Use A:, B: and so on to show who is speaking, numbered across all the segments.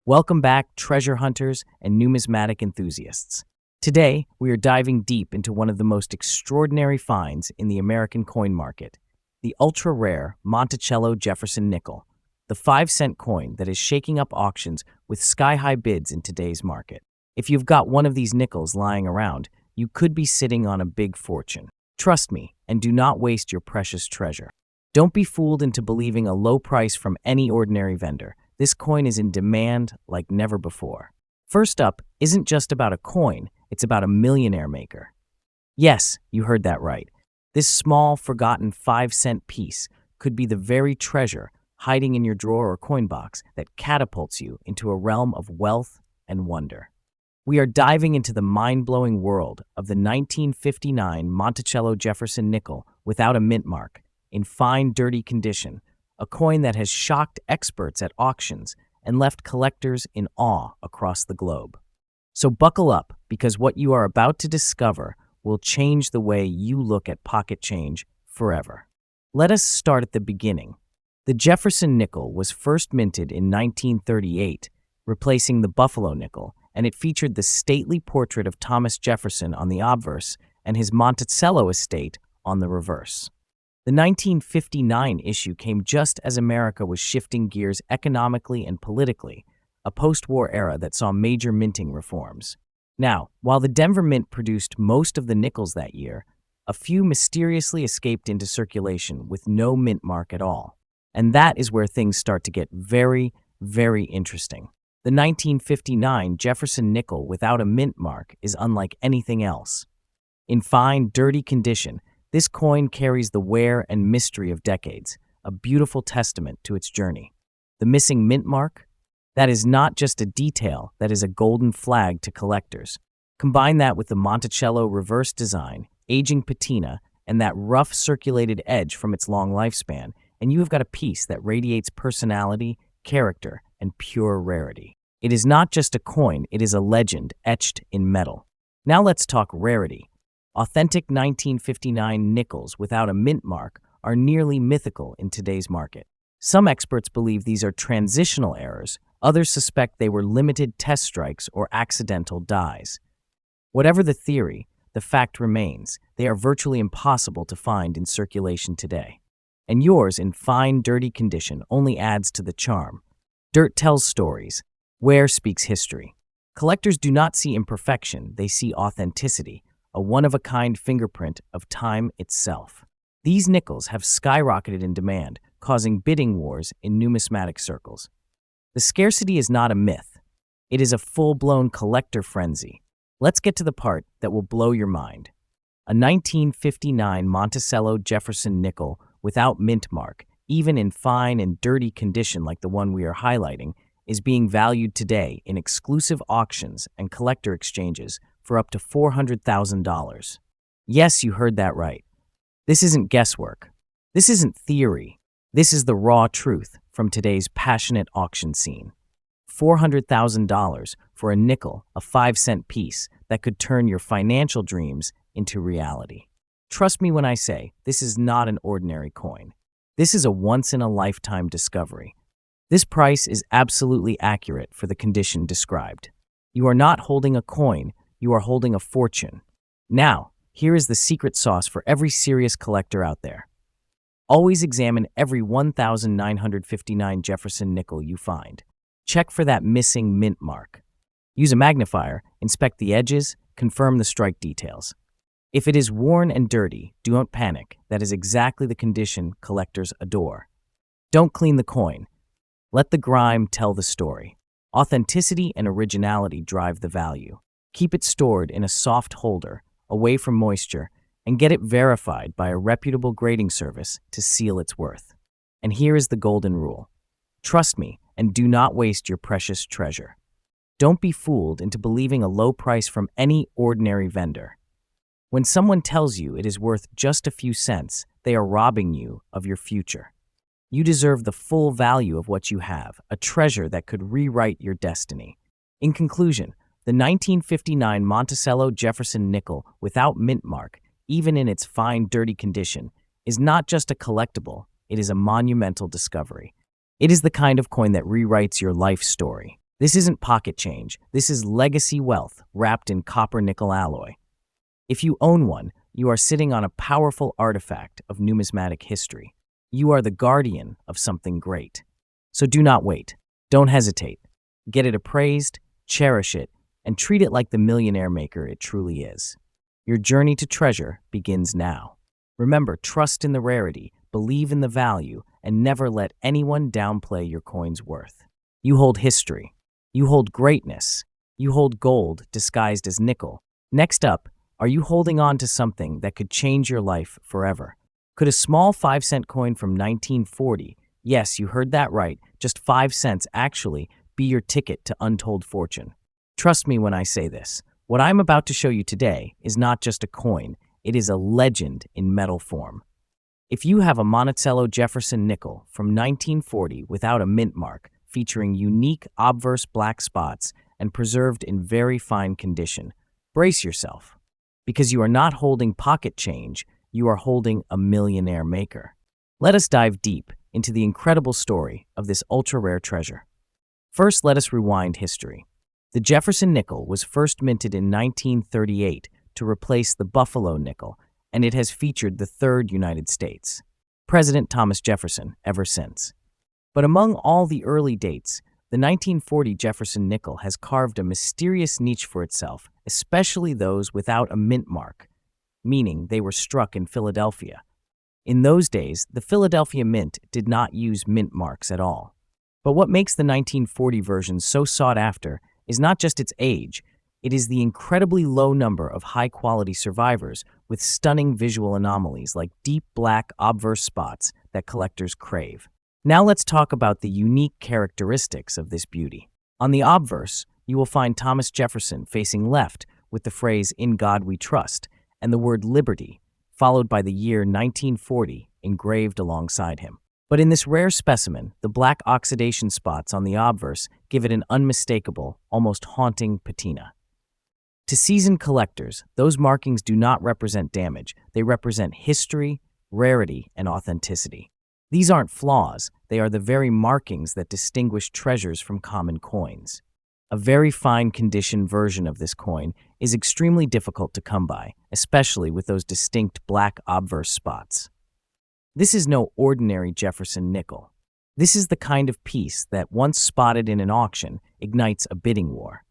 A: Welcome back, treasure hunters and numismatic enthusiasts. Today, we are diving deep into one of the most extraordinary finds in the American coin market, the ultra-rare Monticello Jefferson nickel, the 5-cent coin that is shaking up auctions with sky-high bids in today's market. If you've got one of these nickels lying around, you could be sitting on a big fortune. Trust me, and do not waste your precious treasure. Don't be fooled into believing a low price from any ordinary vendor. This coin is in demand like never before. First up isn't just about a coin, it's about a millionaire maker. Yes, you heard that right. This small, forgotten 5-cent piece could be the very treasure hiding in your drawer or coin box that catapults you into a realm of wealth and wonder. We are diving into the mind-blowing world of the 1959 Monticello Jefferson nickel without a mint mark, in fine, dirty condition, a coin that has shocked experts at auctions and left collectors in awe across the globe. So buckle up, because what you are about to discover will change the way you look at pocket change forever. Let us start at the beginning. The Jefferson nickel was first minted in 1938, replacing the Buffalo nickel, and it featured the stately portrait of Thomas Jefferson on the obverse and his Monticello estate on the reverse. The 1959 issue came just as America was shifting gears economically and politically, a post-war era that saw major minting reforms. Now, while the Denver Mint produced most of the nickels that year, a few mysteriously escaped into circulation with no mint mark at all. And that is where things start to get very, very interesting. The 1959 Jefferson nickel without a mint mark is unlike anything else. In fine, dirty condition, this coin carries the wear and mystery of decades, a beautiful testament to its journey. The missing mint mark? That is not just a detail, that is a golden flag to collectors. Combine that with the Monticello reverse design, aging patina, and that rough circulated edge from its long lifespan, and you have got a piece that radiates personality, character, and pure rarity. It is not just a coin, it is a legend etched in metal. Now let's talk rarity. Authentic 1959 nickels without a mint mark are nearly mythical in today's market. Some experts believe these are transitional errors, others suspect they were limited test strikes or accidental dies. Whatever the theory, the fact remains, they are virtually impossible to find in circulation today. And yours, in fine, dirty condition, only adds to the charm. Dirt tells stories. Wear speaks history. Collectors do not see imperfection, they see authenticity, a one-of-a-kind fingerprint of time itself. These nickels have skyrocketed in demand, causing bidding wars in numismatic circles. The scarcity is not a myth. It is a full-blown collector frenzy. Let's get to the part that will blow your mind. A 1959 Monticello Jefferson nickel without mint mark, even in fine and dirty condition like the one we are highlighting, is being valued today in exclusive auctions and collector exchanges for up to $400,000. Yes, you heard that right. This isn't guesswork. This isn't theory. This is the raw truth from today's passionate auction scene. $400,000 for a nickel, a 5-cent piece that could turn your financial dreams into reality. Trust me when I say this is not an ordinary coin. This is a once-in-a-lifetime discovery. This price is absolutely accurate for the condition described. You are not holding a coin, you are holding a fortune. Now, here is the secret sauce for every serious collector out there. Always examine every 1959 Jefferson nickel you find. Check for that missing mint mark. Use a magnifier, inspect the edges, confirm the strike details. If it is worn and dirty, don't panic. That is exactly the condition collectors adore. Don't clean the coin. Let the grime tell the story. Authenticity and originality drive the value. Keep it stored in a soft holder, away from moisture, and get it verified by a reputable grading service to seal its worth. And here is the golden rule. Trust me, and do not waste your precious treasure. Don't be fooled into believing a low price from any ordinary vendor. When someone tells you it is worth just a few cents, they are robbing you of your future. You deserve the full value of what you have, a treasure that could rewrite your destiny. In conclusion, the 1959 Monticello Jefferson nickel without mint mark, even in its fine, dirty condition, is not just a collectible, it is a monumental discovery. It is the kind of coin that rewrites your life story. This isn't pocket change. This is legacy wealth wrapped in copper-nickel alloy. If you own one, you are sitting on a powerful artifact of numismatic history. You are the guardian of something great. So do not wait. Don't hesitate. Get it appraised, cherish it, and treat it like the millionaire maker it truly is. Your journey to treasure begins now. Remember, trust in the rarity, believe in the value, and never let anyone downplay your coin's worth. You hold history. You hold greatness. You hold gold disguised as nickel. Next up, are you holding on to something that could change your life forever? Could a small 5-cent coin from 1940, yes, you heard that right, just 5 cents actually, be your ticket to untold fortune? Trust me when I say this. What I'm about to show you today is not just a coin, it is a legend in metal form. If you have a Monticello Jefferson nickel from 1940 without a mint mark, featuring unique obverse black spots and preserved in very fine condition, brace yourself. Because you are not holding pocket change, you are holding a millionaire maker. Let us dive deep into the incredible story of this ultra-rare treasure. First, let us rewind history. The Jefferson nickel was first minted in 1938 to replace the Buffalo nickel, and it has featured the third United States, President Thomas Jefferson, ever since. But among all the early dates, the 1940 Jefferson nickel has carved a mysterious niche for itself, especially those without a mint mark, meaning they were struck in Philadelphia. In those days, the Philadelphia Mint did not use mint marks at all. But what makes the 1940 version so sought after is not just its age, it is the incredibly low number of high-quality survivors with stunning visual anomalies like deep black obverse spots that collectors crave. Now let's talk about the unique characteristics of this beauty. On the obverse, you will find Thomas Jefferson facing left with the phrase "In God We Trust" and the word liberty, followed by the year 1940 engraved alongside him. But in this rare specimen, the black oxidation spots on the obverse give it an unmistakable, almost haunting patina. To seasoned collectors, those markings do not represent damage. They represent history, rarity, and authenticity. These aren't flaws, they are the very markings that distinguish treasures from common coins. A very fine condition version of this coin is extremely difficult to come by, especially with those distinct black obverse spots. This is no ordinary Jefferson nickel. This is the kind of piece that, once spotted in an auction, ignites a bidding war.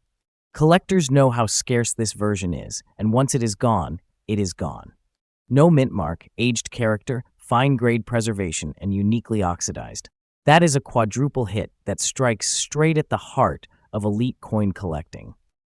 A: Collectors know how scarce this version is, and once it is gone, it is gone. No mint mark, aged character, fine grade preservation, and uniquely oxidized. That is a quadruple hit that strikes straight at the heart of elite coin collecting.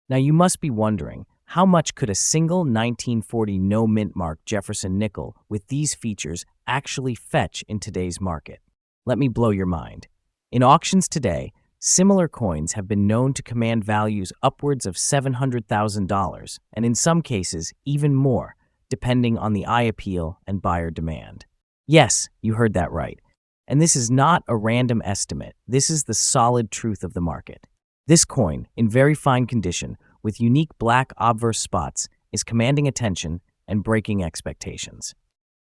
A: Now you must be wondering, how much could a single 1940 no mint mark Jefferson nickel with these features actually fetch in today's market? Let me blow your mind. In auctions today, similar coins have been known to command values upwards of $700,000, and in some cases, even more, depending on the eye appeal and buyer demand. Yes, you heard that right. And this is not a random estimate. This is the solid truth of the market. This coin, in very fine condition, with unique black obverse spots, is commanding attention and breaking expectations.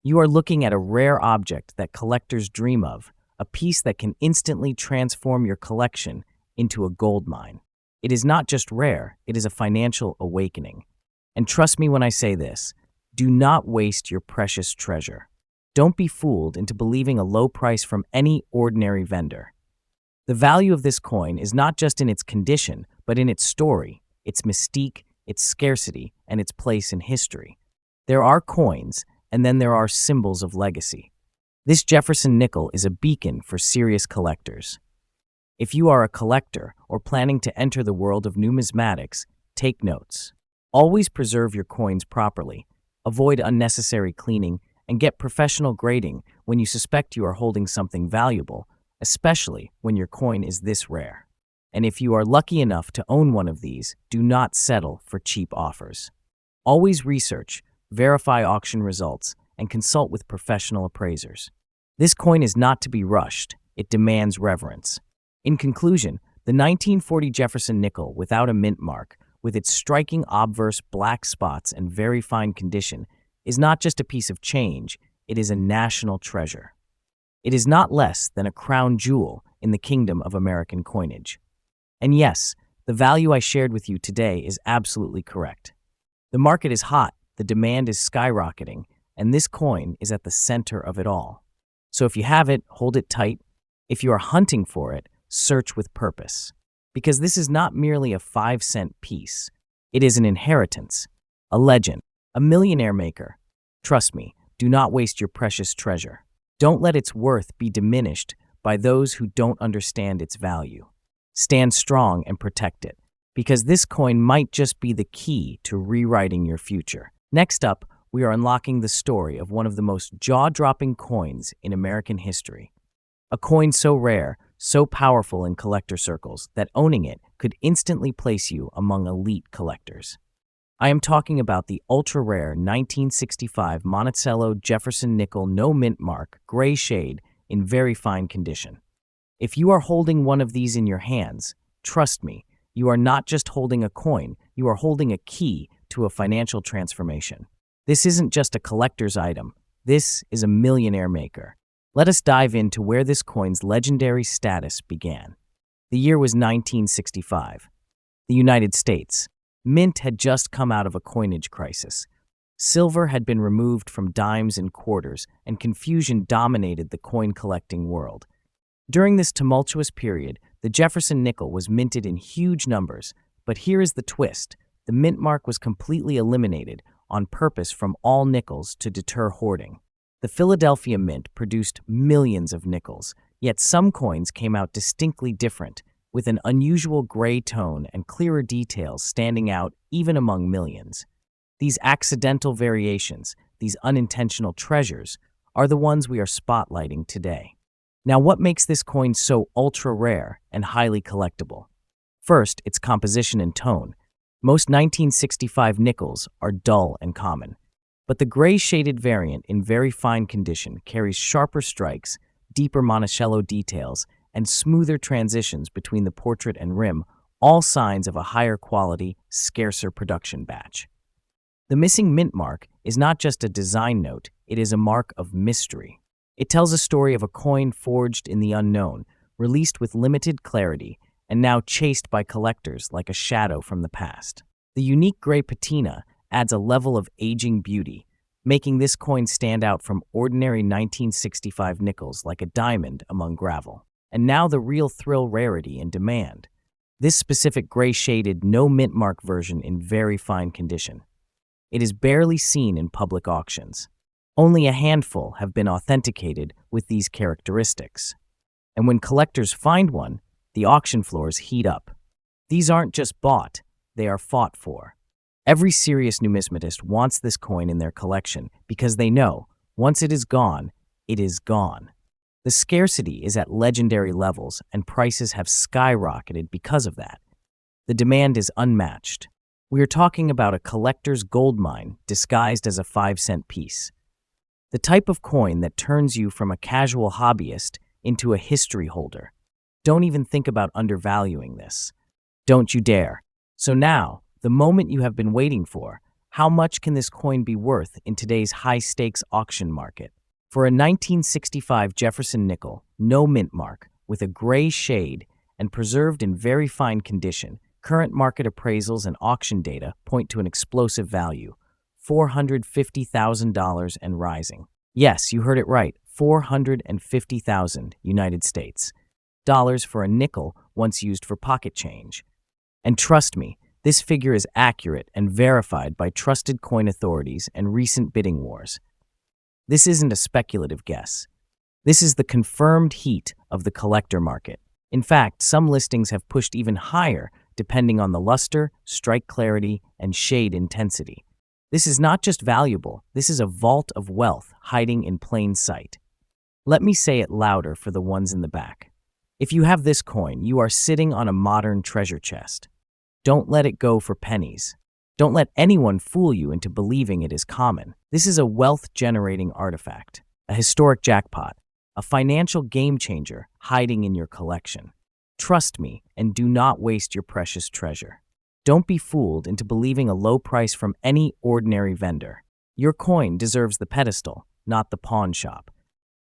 A: You are looking at a rare object that collectors dream of, a piece that can instantly transform your collection into a gold mine. It is not just rare, it is a financial awakening. And trust me when I say this, do not waste your precious treasure. Don't be fooled into believing a low price from any ordinary vendor. The value of this coin is not just in its condition, but in its story, its mystique, its scarcity, and its place in history. There are coins, and then there are symbols of legacy. This Jefferson nickel is a beacon for serious collectors. If you are a collector or planning to enter the world of numismatics, take notes. Always preserve your coins properly, avoid unnecessary cleaning, and get professional grading when you suspect you are holding something valuable, especially when your coin is this rare. And if you are lucky enough to own one of these, do not settle for cheap offers. Always research, verify auction results, and consult with professional appraisers. This coin is not to be rushed, it demands reverence. In conclusion, the 1940 Jefferson nickel without a mint mark, with its striking obverse black spots and very fine condition, is not just a piece of change, it is a national treasure. It is not less than a crown jewel in the kingdom of American coinage. And yes, the value I shared with you today is absolutely correct. The market is hot, the demand is skyrocketing, and this coin is at the center of it all. So if you have it, hold it tight. If you are hunting for it, search with purpose. Because this is not merely a 5-cent piece. It is an inheritance, a legend, a millionaire maker. Trust me, do not waste your precious treasure. Don't let its worth be diminished by those who don't understand its value. Stand strong and protect it, because this coin might just be the key to rewriting your future. Next up, we are unlocking the story of one of the most jaw-dropping coins in American history. A coin so rare, so powerful in collector circles that owning it could instantly place you among elite collectors. I am talking about the ultra-rare 1965 Monticello Jefferson nickel no mint mark, gray shade, in very fine condition. If you are holding one of these in your hands, trust me, you are not just holding a coin, you are holding a key to a financial transformation. This isn't just a collector's item, this is a millionaire maker. Let us dive into where this coin's legendary status began. The year was 1965. The United States. Mint had just come out of a coinage crisis. Silver had been removed from dimes and quarters, and confusion dominated the coin-collecting world. During this tumultuous period, the Jefferson nickel was minted in huge numbers, but here is the twist. The mint mark was completely eliminated on purpose from all nickels to deter hoarding. The Philadelphia Mint produced millions of nickels, yet some coins came out distinctly different, with an unusual gray tone and clearer details standing out even among millions. These accidental variations, these unintentional treasures, are the ones we are spotlighting today. Now, what makes this coin so ultra-rare and highly collectible? First, its composition and tone. Most 1965 nickels are dull and common, but the gray-shaded variant in very fine condition carries sharper strikes, deeper Monticello details, and smoother transitions between the portrait and rim, all signs of a higher quality, scarcer production batch. The missing mint mark is not just a design note, it is a mark of mystery. It tells a story of a coin forged in the unknown, released with limited clarity, and now chased by collectors like a shadow from the past. The unique gray patina adds a level of aging beauty, making this coin stand out from ordinary 1965 nickels like a diamond among gravel. And now the real thrill, rarity, and demand. This specific gray-shaded, no-mint mark version in very fine condition. It is barely seen in public auctions. Only a handful have been authenticated with these characteristics. And when collectors find one, the auction floors heat up. These aren't just bought, they are fought for. Every serious numismatist wants this coin in their collection because they know, once it is gone, it is gone. The scarcity is at legendary levels, and prices have skyrocketed because of that. The demand is unmatched. We are talking about a collector's gold mine disguised as a 5-cent piece. The type of coin that turns you from a casual hobbyist into a history holder. Don't even think about undervaluing this. Don't you dare. So now, the moment you have been waiting for, how much can this coin be worth in today's high-stakes auction market? For a 1965 Jefferson nickel, no mint mark, with a gray shade and preserved in very fine condition, current market appraisals and auction data point to an explosive value, $450,000 and rising. Yes, you heard it right, $450,000 United States dollars for a nickel once used for pocket change. And trust me, this figure is accurate and verified by trusted coin authorities and recent bidding wars. This isn't a speculative guess. This is the confirmed heat of the collector market. In fact, some listings have pushed even higher depending on the luster, strike clarity, and shade intensity. This is not just valuable, this is a vault of wealth hiding in plain sight. Let me say it louder for the ones in the back. If you have this coin, you are sitting on a modern treasure chest. Don't let it go for pennies. Don't let anyone fool you into believing it is common. This is a wealth-generating artifact, a historic jackpot, a financial game-changer hiding in your collection. Trust me and do not waste your precious treasure. Don't be fooled into believing a low price from any ordinary vendor. Your coin deserves the pedestal, not the pawn shop.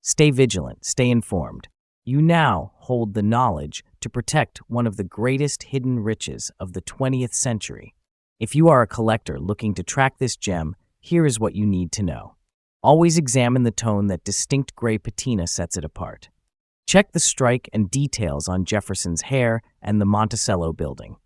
A: Stay vigilant, stay informed. You now hold the knowledge to protect one of the greatest hidden riches of the 20th century. If you are a collector looking to track this gem, here is what you need to know. Always examine the tone that distinct gray patina sets it apart. Check the strike and details on Jefferson's hair and the Monticello building.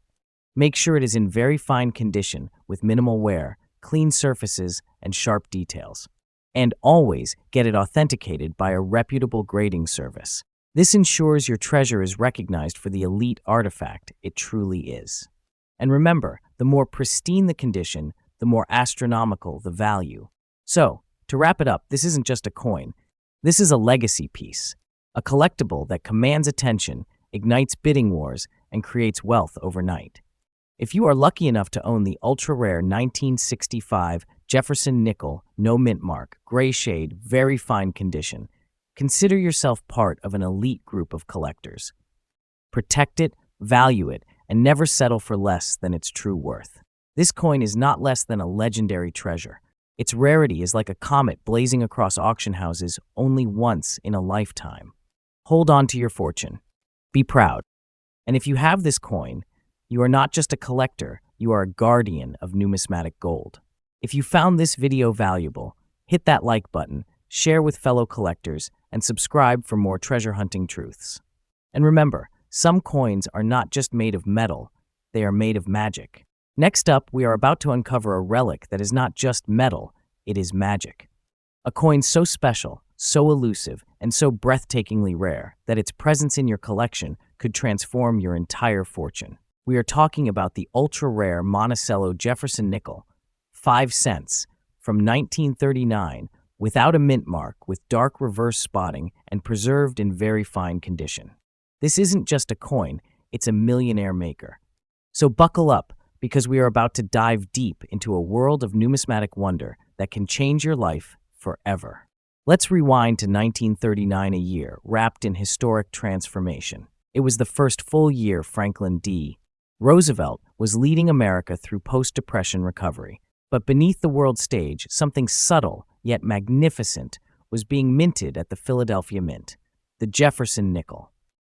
A: Make sure it is in very fine condition with minimal wear, clean surfaces, and sharp details. And always get it authenticated by a reputable grading service. This ensures your treasure is recognized for the elite artifact it truly is. And remember, the more pristine the condition, the more astronomical the value. So, to wrap it up, this isn't just a coin. This is a legacy piece, a collectible that commands attention, ignites bidding wars, and creates wealth overnight. If you are lucky enough to own the ultra-rare 1965 Jefferson nickel, no mint mark, gray shade, very fine condition, consider yourself part of an elite group of collectors. Protect it, value it, and never settle for less than its true worth. This coin is not less than a legendary treasure. Its rarity is like a comet blazing across auction houses only once in a lifetime. Hold on to your fortune. Be proud. And if you have this coin, you are not just a collector, you are a guardian of numismatic gold. If you found this video valuable, hit that like button, share with fellow collectors, and subscribe for more treasure hunting truths. And remember, some coins are not just made of metal, they are made of magic. Next up, we are about to uncover a relic that is not just metal, it is magic. A coin so special, so elusive, and so breathtakingly rare that its presence in your collection could transform your entire fortune. We are talking about the ultra-rare Monticello Jefferson nickel, 5 cents, from 1939, without a mint mark, with dark reverse spotting and preserved in very fine condition. This isn't just a coin, it's a millionaire maker. So buckle up, because we are about to dive deep into a world of numismatic wonder that can change your life forever. Let's rewind to 1939, a year wrapped in historic transformation. It was the first full year Franklin D. Roosevelt was leading America through post-Depression recovery. But beneath the world stage, something subtle yet magnificent was being minted at the Philadelphia Mint, the Jefferson nickel.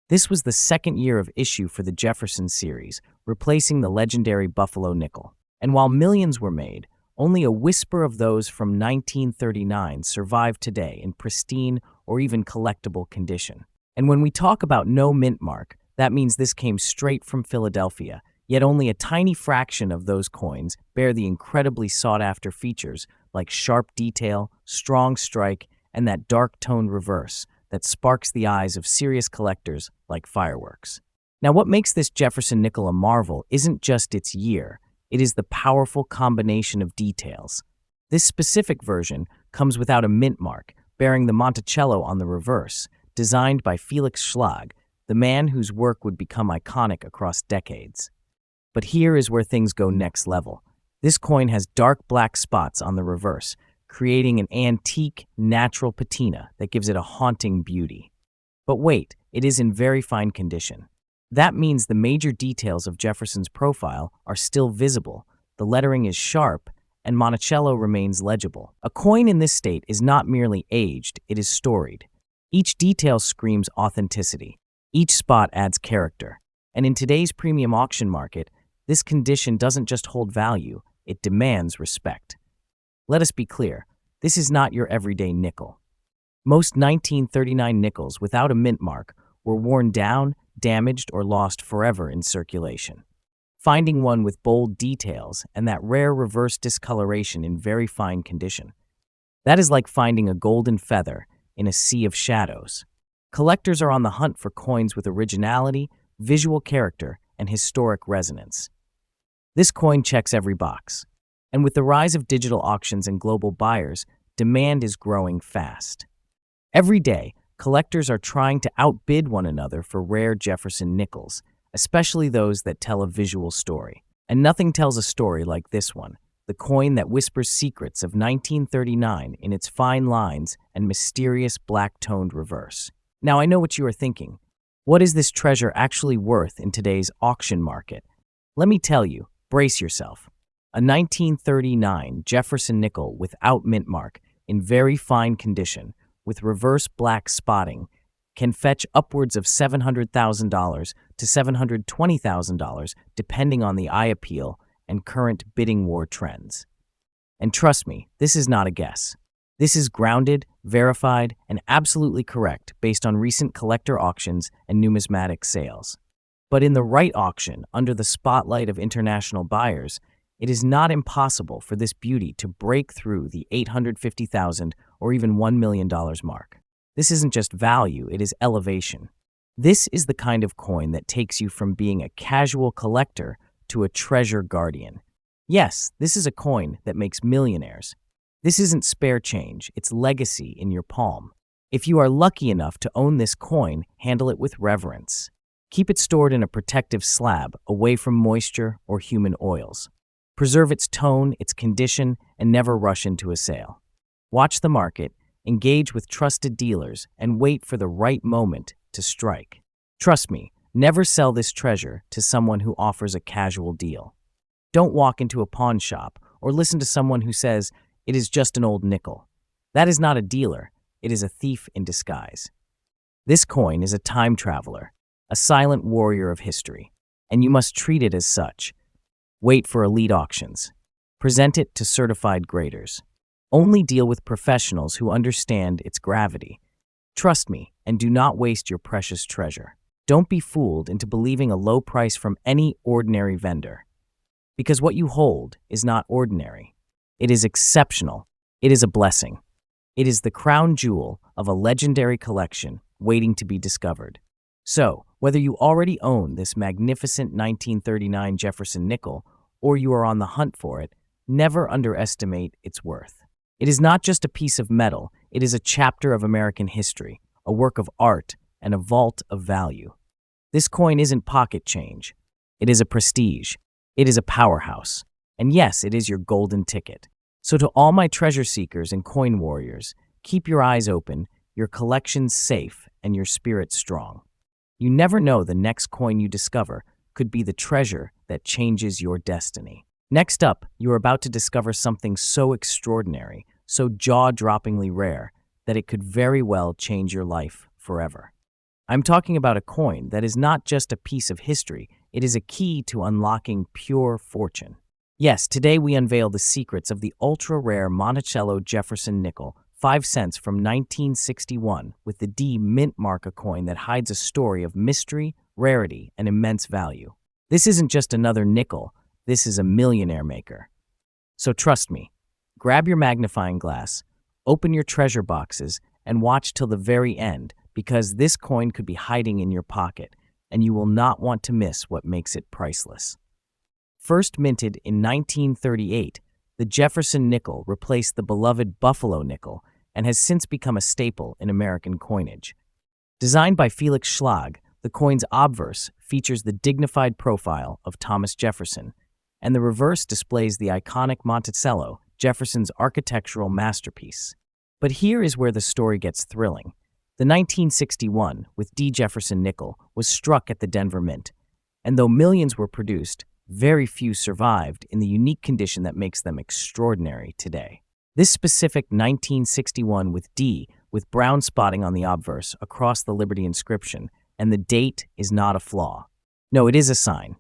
A: This was the second year of issue for the Jefferson series, replacing the legendary Buffalo nickel. And while millions were made, only a whisper of those from 1939 survive today in pristine or even collectible condition. And when we talk about no mint mark, that means this came straight from Philadelphia, yet only a tiny fraction of those coins bear the incredibly sought-after features like sharp detail, strong strike, and that dark-toned reverse that sparks the eyes of serious collectors like fireworks. Now, what makes this Jefferson nickel a marvel isn't just its year, it is the powerful combination of details. This specific version comes without a mint mark, bearing the Monticello on the reverse, designed by Felix Schlag, the man whose work would become iconic across decades. But here is where things go next level. This coin has dark black spots on the reverse, creating an antique, natural patina that gives it a haunting beauty. But wait, it is in very fine condition. That means the major details of Jefferson's profile are still visible, the lettering is sharp, and Monticello remains legible. A coin in this state is not merely aged, it is storied. Each detail screams authenticity. Each spot adds character. And in today's premium auction market, this condition doesn't just hold value, it demands respect. Let us be clear, this is not your everyday nickel. Most 1939 nickels without a mint mark were worn down, damaged, or lost forever in circulation. Finding one with bold details and that rare reverse discoloration in very fine condition, that is like finding a golden feather in a sea of shadows. Collectors are on the hunt for coins with originality, visual character, and historic resonance. This coin checks every box. And with the rise of digital auctions and global buyers, demand is growing fast. Every day, collectors are trying to outbid one another for rare Jefferson nickels, especially those that tell a visual story. And nothing tells a story like this one, the coin that whispers secrets of 1939 in its fine lines and mysterious black-toned reverse. Now, I know what you are thinking. What is this treasure actually worth in today's auction market? Let me tell you, brace yourself. A 1939 Jefferson nickel without mint mark, in very fine condition, with reverse black spotting, can fetch upwards of $700,000 to $720,000 depending on the eye appeal and current bidding war trends. And trust me, this is not a guess. This is grounded, verified, and absolutely correct based on recent collector auctions and numismatic sales. But in the right auction, under the spotlight of international buyers, it is not impossible for this beauty to break through the $850,000 or even $1 million mark. This isn't just value, it is elevation. This is the kind of coin that takes you from being a casual collector to a treasure guardian. Yes, this is a coin that makes millionaires. This isn't spare change, it's legacy in your palm. If you are lucky enough to own this coin, handle it with reverence. Keep it stored in a protective slab away from moisture or human oils. Preserve its tone, its condition, and never rush into a sale. Watch the market, engage with trusted dealers, and wait for the right moment to strike. Trust me, never sell this treasure to someone who offers a casual deal. Don't walk into a pawn shop or listen to someone who says, "It is just an old nickel." That is not a dealer, it is a thief in disguise. This coin is a time traveler, a silent warrior of history, and you must treat it as such. Wait for elite auctions. Present it to certified graders. Only deal with professionals who understand its gravity. Trust me, and do not waste your precious treasure. Don't be fooled into believing a low price from any ordinary vendor. Because what you hold is not ordinary. It is exceptional. It is a blessing. It is the crown jewel of a legendary collection waiting to be discovered. So, whether you already own this magnificent 1939 Jefferson nickel or you are on the hunt for it, never underestimate its worth. It is not just a piece of metal, it is a chapter of American history, a work of art, and a vault of value. This coin isn't pocket change. It is a prestige. It is a powerhouse. And yes, it is your golden ticket. So to all my treasure seekers and coin warriors, keep your eyes open, your collections safe, and your spirit strong. You never know, the next coin you discover could be the treasure that changes your destiny. Next up, you are about to discover something so extraordinary, so jaw-droppingly rare, that it could very well change your life forever. I'm talking about a coin that is not just a piece of history, it is a key to unlocking pure fortune. Yes, today we unveil the secrets of the ultra-rare Monticello Jefferson nickel, 5 cents from 1961, with the D mint mark, a coin that hides a story of mystery, rarity, and immense value. This isn't just another nickel, this is a millionaire maker. So trust me, grab your magnifying glass, open your treasure boxes, and watch till the very end, because this coin could be hiding in your pocket, and you will not want to miss what makes it priceless. First minted in 1938, the Jefferson nickel replaced the beloved Buffalo nickel and has since become a staple in American coinage. Designed by Felix Schlag, the coin's obverse features the dignified profile of Thomas Jefferson, and the reverse displays the iconic Monticello, Jefferson's architectural masterpiece. But here is where the story gets thrilling. The 1961 with D Jefferson nickel was struck at the Denver Mint, and though millions were produced, very few survived in the unique condition that makes them extraordinary today. This specific 1961 with D, with brown spotting on the obverse across the Liberty inscription, and the date is not a flaw. No, it is a sign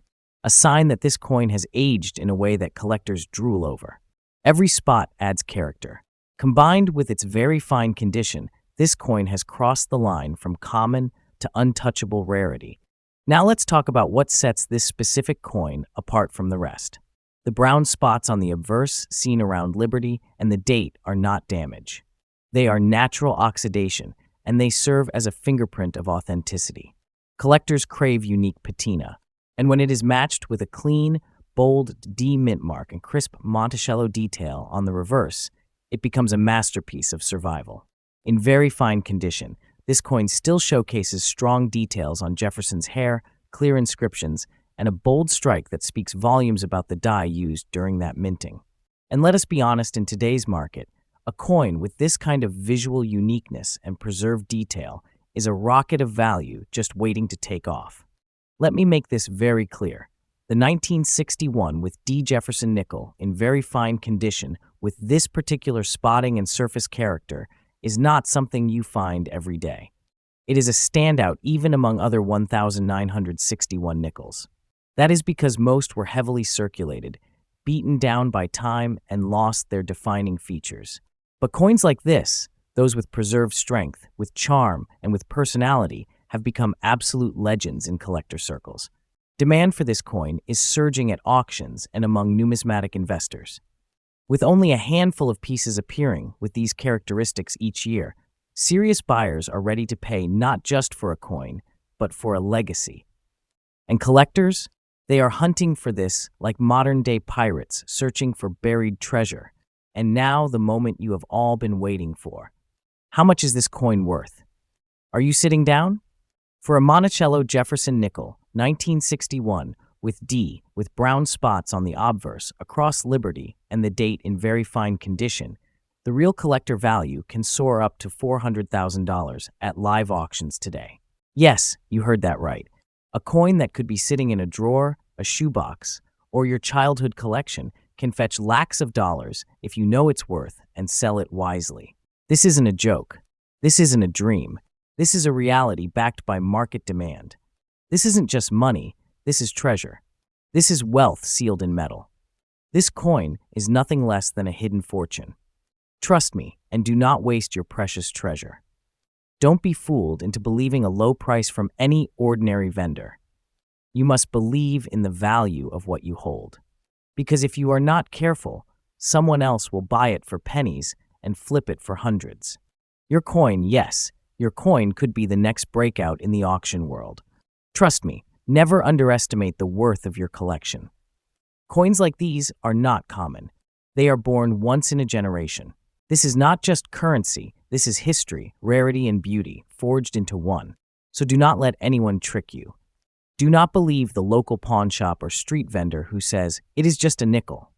A: that this coin has aged in a way that collectors drool over. Every spot adds character. Combined with its very fine condition, this coin has crossed the line from common to untouchable rarity. Now let's talk about what sets this specific coin apart from the rest. The brown spots on the obverse seen around Liberty and the date are not damage. They are natural oxidation, and they serve as a fingerprint of authenticity. Collectors crave unique patina, and when it is matched with a clean, bold D mint mark and crisp Monticello detail on the reverse, it becomes a masterpiece of survival. In very fine condition, this coin still showcases strong details on Jefferson's hair, clear inscriptions, and a bold strike that speaks volumes about the die used during that minting. And let us be honest, in today's market, a coin with this kind of visual uniqueness and preserved detail is a rocket of value just waiting to take off. Let me make this very clear. The 1961 with D Jefferson nickel in very fine condition with this particular spotting and surface character is not something you find every day. It is a standout even among other 1,961 nickels. That is because most were heavily circulated, beaten down by time, and lost their defining features. But coins like this, those with preserved strength, with charm, and with personality, have become absolute legends in collector circles. Demand for this coin is surging at auctions and among numismatic investors. With only a handful of pieces appearing with these characteristics each year, serious buyers are ready to pay not just for a coin, but for a legacy. And collectors? They are hunting for this like modern-day pirates searching for buried treasure. And now the moment you have all been waiting for. How much is this coin worth? Are you sitting down? For a Monticello Jefferson nickel, 1961, with D, with brown spots on the obverse, across Liberty, and the date in very fine condition, the real collector value can soar up to $400,000 at live auctions today. Yes, you heard that right. A coin that could be sitting in a drawer, a shoebox, or your childhood collection can fetch lakhs of dollars if you know its worth and sell it wisely. This isn't a joke. This isn't a dream. This is a reality backed by market demand. This isn't just money. This is treasure. This is wealth sealed in metal. This coin is nothing less than a hidden fortune. Trust me, and do not waste your precious treasure. Don't be fooled into believing a low price from any ordinary vendor. You must believe in the value of what you hold. Because if you are not careful, someone else will buy it for pennies and flip it for hundreds. Your coin, yes, your coin could be the next breakout in the auction world. Trust me, never underestimate the worth of your collection. Coins like these are not common. They are born once in a generation. This is not just currency, this is history, rarity, and beauty, forged into one. So do not let anyone trick you. Do not believe the local pawn shop or street vendor who says, "It is just a nickel."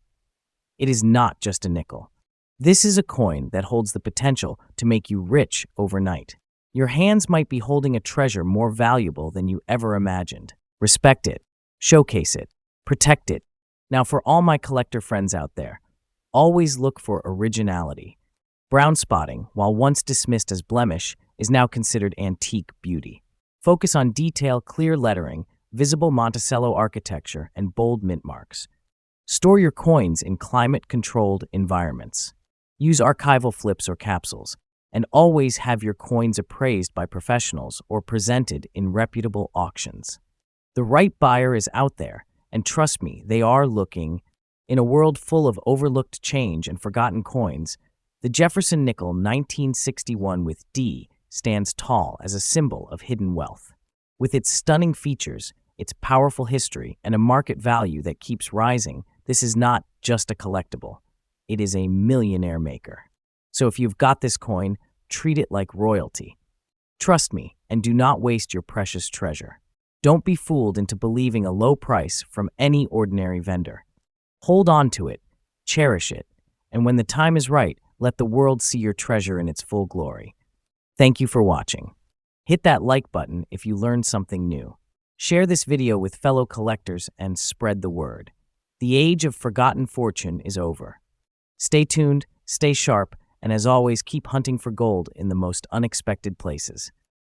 A: It is not just a nickel. This is a coin that holds the potential to make you rich overnight. Your hands might be holding a treasure more valuable than you ever imagined. Respect it, showcase it, protect it. Now for all my collector friends out there, always look for originality. Brown spotting, while once dismissed as blemish, is now considered antique beauty. Focus on detail, clear lettering, visible Monticello architecture, and bold mint marks. Store your coins in climate-controlled environments. Use archival flips or capsules, and always have your coins appraised by professionals or presented in reputable auctions. The right buyer is out there, and trust me, they are looking. In a world full of overlooked change and forgotten coins, the Jefferson nickel 1961 with D stands tall as a symbol of hidden wealth. With its stunning features, its powerful history, and a market value that keeps rising, this is not just a collectible. It is a millionaire maker. So if you've got this coin, treat it like royalty. Trust me, and do not waste your precious treasure. Don't be fooled into believing a low price from any ordinary vendor. Hold on to it, cherish it, and when the time is right, let the world see your treasure in its full glory. Thank you for watching. Hit that like button if you learned something new. Share this video with fellow collectors and spread the word. The age of forgotten fortune is over. Stay tuned, stay sharp, and as always, keep hunting for gold in the most unexpected places.